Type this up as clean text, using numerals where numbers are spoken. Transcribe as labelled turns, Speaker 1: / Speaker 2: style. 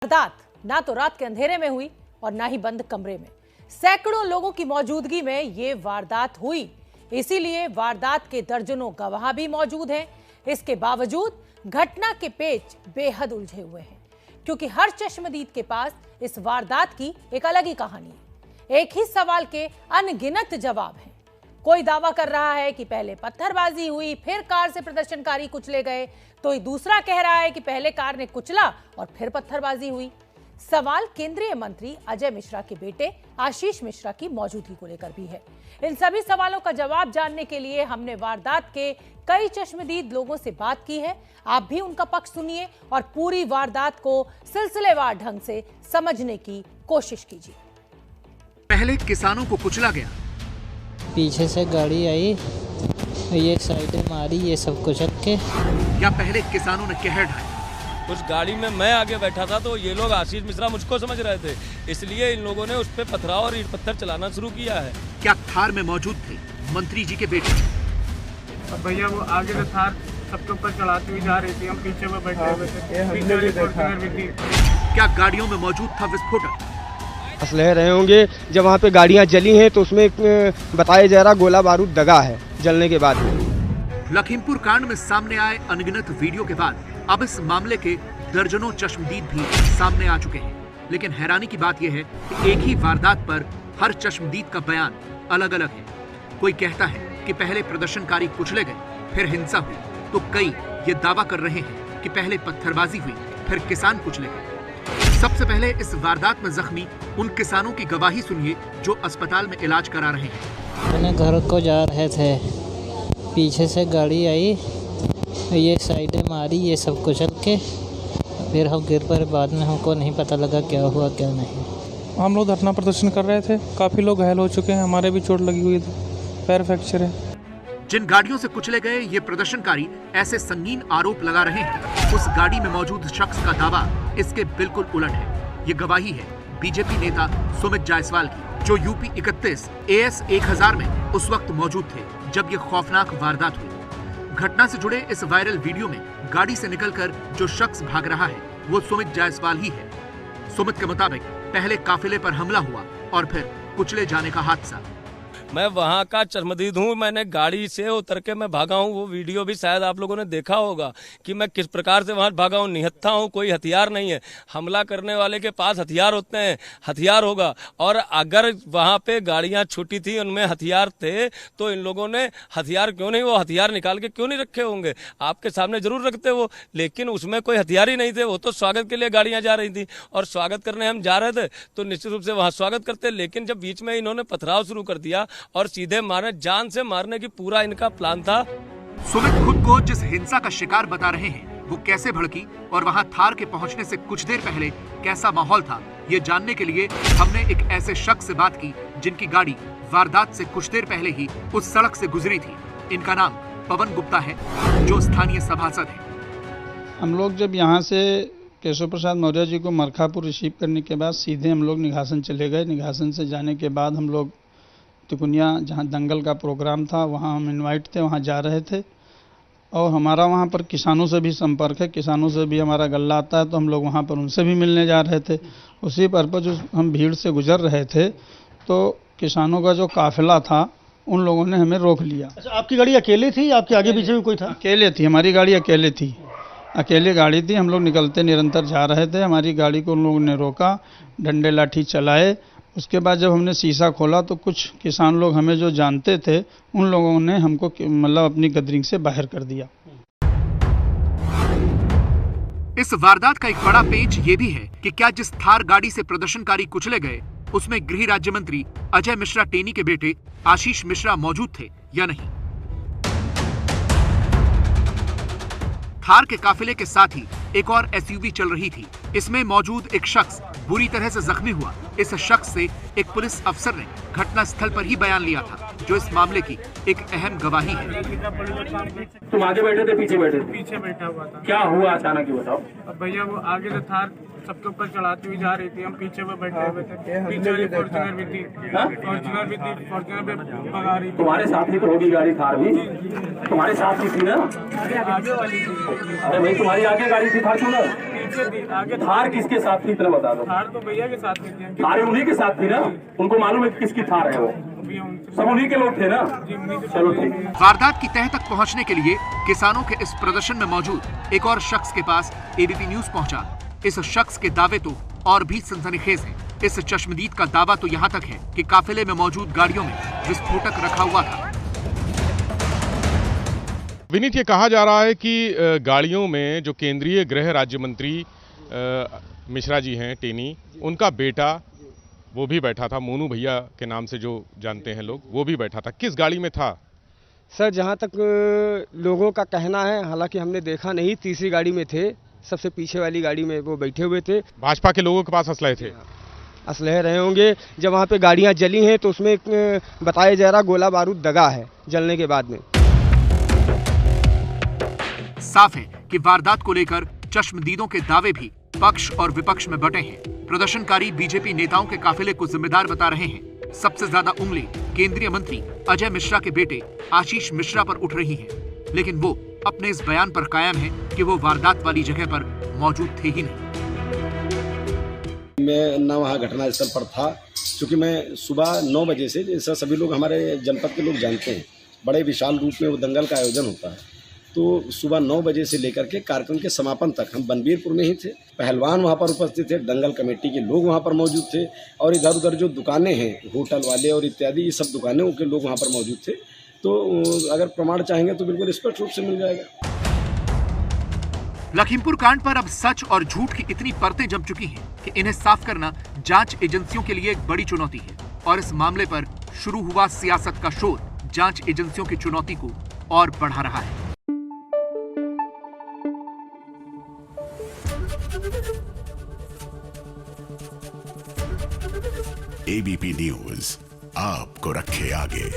Speaker 1: वारदात ना तो रात के अंधेरे में हुई और ना ही बंद कमरे में। सैकड़ों लोगों की मौजूदगी में ये वारदात हुई, इसीलिए वारदात के दर्जनों गवाह भी मौजूद हैं। इसके बावजूद घटना के पेच बेहद उलझे हुए हैं, क्योंकि हर चश्मदीद के पास इस वारदात की एक अलग ही कहानी है। एक ही सवाल के अनगिनत जवाब हैं। कोई दावा कर रहा है कि पहले पत्थरबाजी हुई, फिर कार से प्रदर्शनकारी कुचले गए, तो दूसरा कह रहा है कि पहले कार ने कुचला और फिर पत्थरबाजी हुई। सवाल केंद्रीय मंत्री अजय मिश्रा के बेटे आशीष मिश्रा की मौजूदगी को लेकर भी है। इन सभी सवालों का जवाब जानने के लिए हमने वारदात के कई चश्मदीद लोगों से बात की है। आप भी उनका पक्ष सुनिए और पूरी वारदात को सिलसिलेवार ढंग से समझने की कोशिश कीजिए।
Speaker 2: पहले किसानों को कुचला गया,
Speaker 3: पीछे से गाड़ी आई, ये साइड मारी, ये सब कुचल के।
Speaker 2: या पहले किसानों ने कहर ढाई।
Speaker 4: उस गाड़ी में मैं आगे बैठा था तो ये लोग आशीष मिश्रा मुझको समझ रहे थे, इसलिए इन लोगों ने उस पर पथराव और ईंट पत्थर चलाना शुरू किया है।
Speaker 2: क्या थार में मौजूद थे मंत्री जी के बेटे?
Speaker 5: अब भैया वो आगे से थार सबके ऊपर चढ़ाती हुई जा रही थी, हम पीछे में बैठे हुए थे, पीछे भी देखा।
Speaker 2: क्या गाड़ियों में मौजूद था विस्फोटक?
Speaker 6: असलहे रहे होंगे। जब वहाँ पे गाड़ियाँ जली हैं तो उसमें बताया जा रहा गोला बारूद दगा है जलने के बाद।
Speaker 2: लखीमपुर कांड में सामने आए अनगिनत वीडियो के बाद अब इस मामले के दर्जनों चश्मदीद भी सामने आ चुके हैं। लेकिन हैरानी की बात यह है कि एक ही वारदात पर हर चश्मदीद का बयान अलग अलग है। कोई कहता है कि पहले प्रदर्शनकारी कुचले गए, फिर हिंसा हुई, तो कई ये दावा कर रहे हैं कि पहले पत्थरबाजी हुई, फिर किसान कुचले गए। सबसे पहले इस वारदात में जख्मी उन किसानों की गवाही सुनिए जो अस्पताल में इलाज करा रहे हैं।
Speaker 3: अपने घर को जा रहे थे, पीछे से गाड़ी आई, ये साइड मारी, ये सब कुचल के, फिर हम गिर पर। बाद में हमको नहीं पता लगा क्या हुआ क्या नहीं।
Speaker 5: हम लोग धरना प्रदर्शन कर रहे थे, काफी लोग घायल हो चुके हैं, हमारे भी चोट लगी हुई थी, पैर फ्रैक्चर है।
Speaker 2: जिन गाड़ियों से कुचले गए ये प्रदर्शनकारी ऐसे संगीन आरोप लगा रहे हैं, उस गाड़ी में मौजूद शख्स का दावा इसके बिल्कुल उलट है। ये गवाही है बीजेपी नेता सुमित जायसवाल की, जो यूपी 31 AS 1000 में उस वक्त मौजूद थे जब ये खौफनाक वारदात हुई। घटना से जुड़े इस वायरल वीडियो में गाड़ी से निकलकर जो शख्स भाग रहा है वो सुमित जायसवाल ही है। सुमित के मुताबिक पहले काफिले पर हमला हुआ और फिर कुचले जाने का हादसा।
Speaker 4: मैं वहाँ का चश्मदीद हूँ, मैंने गाड़ी से उतर के मैं भागा हूँ। वो वीडियो भी शायद आप लोगों ने देखा होगा कि मैं किस प्रकार से वहाँ भागा हूँ। निहत्था हूँ, कोई हथियार नहीं है। हमला करने वाले के पास हथियार होते हैं, हथियार होगा। और अगर वहाँ पे गाड़ियाँ छूटी थी, उनमें हथियार थे, तो इन लोगों ने हथियार क्यों नहीं, वो हथियार निकाल के क्यों नहीं रखे होंगे? आपके सामने जरूर रखते वो, लेकिन उसमें कोई हथियार ही नहीं थे। वो तो स्वागत के लिए गाड़ियाँ जा रही थी और स्वागत करने हम जा रहे थे तो निश्चित रूप से वहाँ स्वागत करते। लेकिन जब बीच में इन्होंने पथराव शुरू कर दिया और सीधे मारने, जान से मारने की पूरा इनका प्लान था।
Speaker 2: सुमित खुद को जिस हिंसा का शिकार बता रहे हैं वो कैसे भड़की और वहां थार के पहुंचने से कुछ देर पहले कैसा माहौल था, ये जानने के लिए हमने एक ऐसे शख्स से बात की जिनकी गाड़ी वारदात से कुछ देर पहले ही उस सड़क से गुजरी थी। इनका नाम पवन गुप्ता है, जो स्थानीय सभासद है।
Speaker 7: हम लोग जब यहाँ से केशव प्रसाद मौर्य जी को मरखापुर रिसीव करने के बाद सीधे हम लोग निघासन चले गए। निघासन से जाने के बाद हम लोग तिकुनिया, जहाँ दंगल का प्रोग्राम था, वहाँ हम इनवाइट थे, वहाँ जा रहे थे। और हमारा वहाँ पर किसानों से भी संपर्क है, किसानों से भी हमारा गल्ला आता है, तो हम लोग वहाँ पर उनसे भी मिलने जा रहे थे। उसी पर्पज हम भीड़ से गुजर रहे थे तो किसानों का जो काफिला था उन लोगों ने हमें रोक लिया।
Speaker 6: अच्छा, आपकी गाड़ी अकेले थी, आपके आगे पीछे भी कोई था?
Speaker 7: अकेले थी, हमारी गाड़ी अकेले थी, अकेले गाड़ी थी। हम लोग निकलते निरंतर जा रहे थे, हमारी गाड़ी को उन लोगों ने रोका, डंडे लाठी चलाए। उसके बाद जब हमने शीशा खोला तो कुछ किसान लोग हमें जो जानते थे उन लोगों ने हमको मतलब अपनी गदरिंग से बाहर कर दिया।
Speaker 2: इस वारदात का एक बड़ा पेच ये भी है कि क्या जिस थार गाड़ी से प्रदर्शनकारी कुचले गए उसमें गृह राज्य मंत्री अजय मिश्रा टेनी के बेटे आशीष मिश्रा मौजूद थे या नहीं। थार के काफिले के साथ ही एक और SUV चल रही थी। इसमें मौजूद एक शख्स बुरी तरह से जख्मी हुआ। इस शख्स से एक पुलिस अफसर ने घटना स्थल पर ही बयान लिया था, जो इस मामले की एक अहम गवाही है।
Speaker 8: तुम आगे बैठे थे पीछे बैठे थे?
Speaker 5: पीछे बैठा हुआ था।
Speaker 8: क्या हुआ अचानक ये बताओ।
Speaker 5: अब भैया वो आगे से थार सबके ऊपर चढ़ाती हुई जा रही थी, हम पीछे में बैठे हुए थे, पीछे वाली फॉर्च्यूनर भी थी, फॉर्च्यूनर पे भगा रही थी।
Speaker 8: तुम्हारे साथ ही तो होगी गाड़ी, थार भी तुम्हारे साथ ही थी ना?
Speaker 5: आगे वाली थी।
Speaker 8: अरे भाई तुम्हारी आगे गाड़ी थी फॉर्च्यूनर।
Speaker 5: पीछे थी, आगे
Speaker 8: थार किसके साथ थी इतना बता दो।
Speaker 5: थार तो भैया के साथ में थी।
Speaker 8: थार उन्हीं के साथ थी ना, उनको मालूम है किसकी थार है वो, सब उन्हीं के लोग थे ना। चलो ठीक है।
Speaker 2: वारदात की तह तक पहुंचने के लिए किसानों के इस प्रदर्शन में मौजूद एक और शख्स के पास एबीपी न्यूज पहुंचा। इस शख्स के दावे तो और भी सनसनीखेज हैं। इस चश्मदीद का दावा तो यहाँ तक है कि काफिले में मौजूद गाड़ियों में विस्फोटक रखा हुआ था।
Speaker 9: विनीत, ये कहा जा रहा है कि गाड़ियों में जो केंद्रीय गृह राज्य मंत्री मिश्रा जी हैं, टेनी, उनका बेटा वो भी बैठा था, मोनू भैया के नाम से जो जानते हैं लोग, वो भी बैठा था। किस गाड़ी में था?
Speaker 6: सर जहाँ तक लोगों का कहना है, हालांकि हमने देखा नहीं, तीसरी गाड़ी में थे, सबसे पीछे वाली गाड़ी में वो बैठे हुए थे।
Speaker 9: भाजपा के लोगों के पास असलहे थे?
Speaker 6: असलहे रहे होंगे। जब वहाँ पे गाड़ियाँ जली हैं तो उसमें बताया जा रहा गोला बारूद दगा है जलने के बाद में।
Speaker 2: साफ है कि वारदात को लेकर चश्मदीदों के दावे भी पक्ष और विपक्ष में बटे हैं। प्रदर्शनकारी बीजेपी नेताओं के काफिले को जिम्मेदार बता रहे हैं। सबसे ज्यादा उंगली केंद्रीय मंत्री अजय मिश्रा के बेटे आशीष मिश्रा पर उठ रही है, लेकिन वो अपने इस बयान पर कायम है कि वो वारदात वाली जगह पर मौजूद थे ही नहीं।
Speaker 10: मैं न वहाँ घटनास्थल पर था, क्योंकि मैं सुबह 9 बजे से, जैसा सभी लोग हमारे जनपद के लोग जानते हैं, बड़े विशाल रूप में वो दंगल का आयोजन होता है। तो सुबह 9 बजे से लेकर के कार्यक्रम के समापन तक हम बनबीरपुर में ही थे। पहलवान वहाँ पर उपस्थित थे, दंगल कमेटी के लोग वहाँ पर मौजूद थे, और इधर उधर जो दुकानें हैं, होटल वाले और इत्यादि, ये सब दुकानों के लोग वहाँ पर मौजूद थे। तो अगर प्रमाण चाहेंगे तो बिल्कुल स्पष्ट रूप से मिल जाएगा।
Speaker 2: लखीमपुर कांड पर अब सच और झूठ की इतनी परतें जम चुकी हैं कि इन्हें साफ करना जांच एजेंसियों के लिए एक बड़ी चुनौती है, और इस मामले पर शुरू हुआ सियासत का शोध जांच एजेंसियों की चुनौती को और बढ़ा रहा है।
Speaker 11: एबीपी न्यूज आपको रखे आगे।